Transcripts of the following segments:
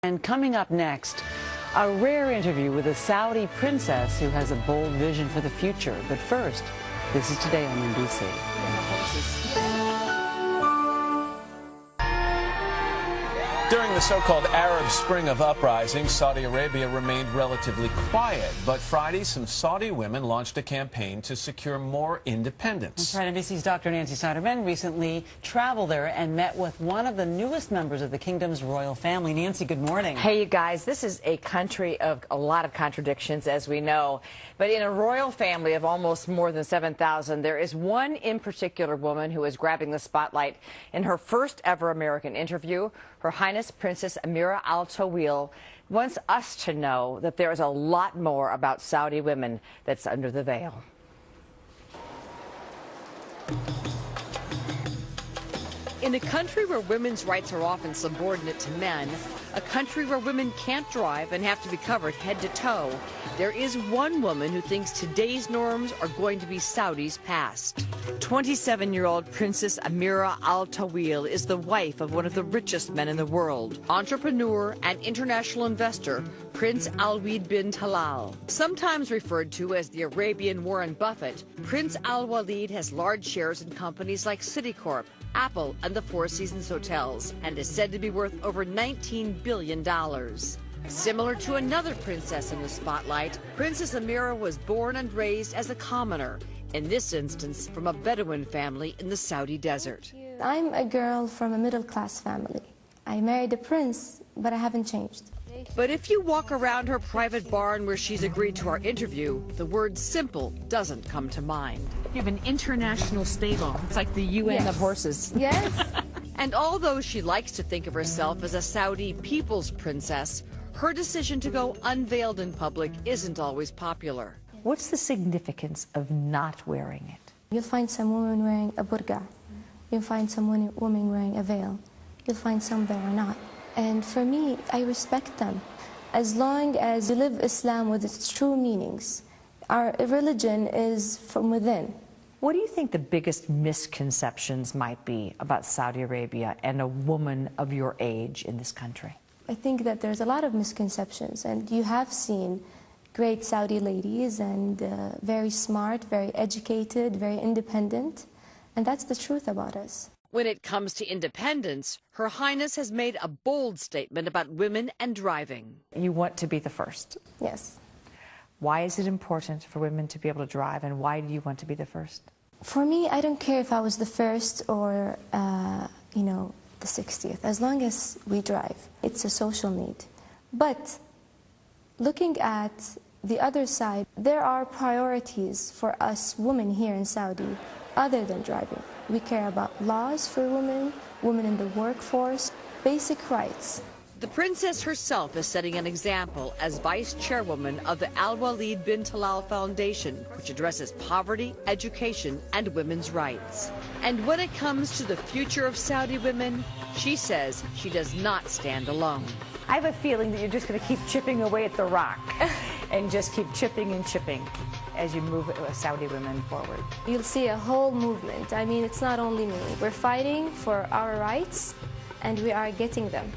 And coming up next, a rare interview with a Saudi princess who has a bold vision for the future. But first, this is Today on NBC. During the so-called Arab Spring of uprising, Saudi Arabia remained relatively quiet. But Friday, some Saudi women launched a campaign to secure more independence. That's right. NBC's Dr. Nancy Snyder-Ben recently traveled there and met with one of the newest members of the kingdom's royal family. Nancy, good morning. Hey, you guys. This is a country of a lot of contradictions, as we know. But in a royal family of almost more than 7,000, there is one in particular woman who is grabbing the spotlight. In her first ever American interview, Her Highness Princess Ameerah Al Taweel wants us to know that there is a lot more about Saudi women that's under the veil. In a country where women's rights are often subordinate to men, a country where women can't drive and have to be covered head to toe, there is one woman who thinks today's norms are going to be Saudi's past. 27-year-old Princess Ameerah Al Taweel is the wife of one of the richest men in the world, entrepreneur and international investor Prince Alwaleed bin Talal. Sometimes referred to as the Arabian Warren Buffett, Prince Alwaleed has large shares in companies like Citicorp, Apple, and the Four Seasons Hotels, and is said to be worth over $19 billion. Similar to another princess in the spotlight, Princess Ameerah was born and raised as a commoner, in this instance from a Bedouin family in the Saudi desert. I'm a girl from a middle-class family. I married a prince, but I haven't changed. But if you walk around her private barn where she's agreed to our interview, the word simple doesn't come to mind. You have an international stable. It's like the UN of horses. Yes. And although she likes to think of herself as a Saudi people's princess, her decision to go unveiled in public isn't always popular. What's the significance of not wearing it? You'll find some women wearing a burqa. You'll find some women wearing a veil. You'll find some that are not. And for me, I respect them. As long as you live Islam with its true meanings, our religion is from within. What do you think the biggest misconceptions might be about Saudi Arabia and a woman of your age in this country? I think that there's a lot of misconceptions, and you have seen great Saudi ladies and very smart, very educated, very independent, and that's the truth about us. When it comes to independence, Her Highness has made a bold statement about women and driving. You want to be the first. Yes. Why is it important for women to be able to drive, and why do you want to be the first? For me, I don't care if I was the first or, the 60th, as long as we drive. It's a social need. But looking at the other side, there are priorities for us women here in Saudi other than driving. We care about laws for women, women in the workforce, basic rights. The princess herself is setting an example as vice chairwoman of the Alwaleed bin Talal Foundation, which addresses poverty, education, and women's rights. And when it comes to the future of Saudi women, she says she does not stand alone. I have a feeling that you're just going to keep chipping away at the rock and just keep chipping and chipping as you move Saudi women forward. You'll see a whole movement. I mean, it's not only me. We're fighting for our rights, and we are getting them.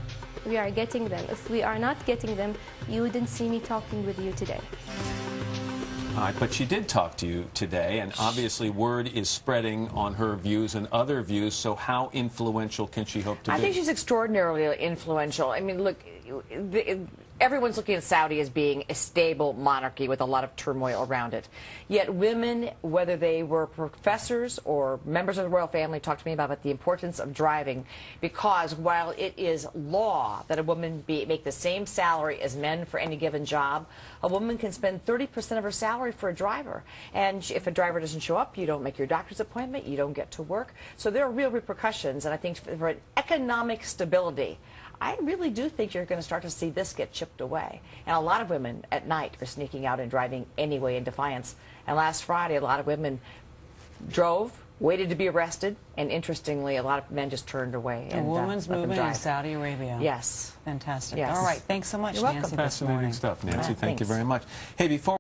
We are getting them. If we are not getting them, you wouldn't see me talking with you today. All right, but she did talk to you today, and obviously word is spreading on her views and other views, so how influential can she hope to be? I think she's extraordinarily influential. I mean, look, everyone's looking at Saudi as being a stable monarchy with a lot of turmoil around it. Yet women, whether they were professors or members of the royal family, talked to me about the importance of driving, because while it is law that a woman make the same salary as men for any given job, a woman can spend 30% of her salary for a driver. And if a driver doesn't show up, you don't make your doctor's appointment, you don't get to work. So there are real repercussions, and I think for an economic stability, I really do think you're going to start to see this get chipped away. And a lot of women at night are sneaking out and driving anyway in defiance. And last Friday, a lot of women drove, waited to be arrested, and interestingly, a lot of men just turned away. A woman's movement in Saudi Arabia. Yes. Fantastic. Yes. All right. Thanks so much, You're welcome. Nancy. Fascinating stuff, Nancy. Thank you Thanks. very much. Hey, before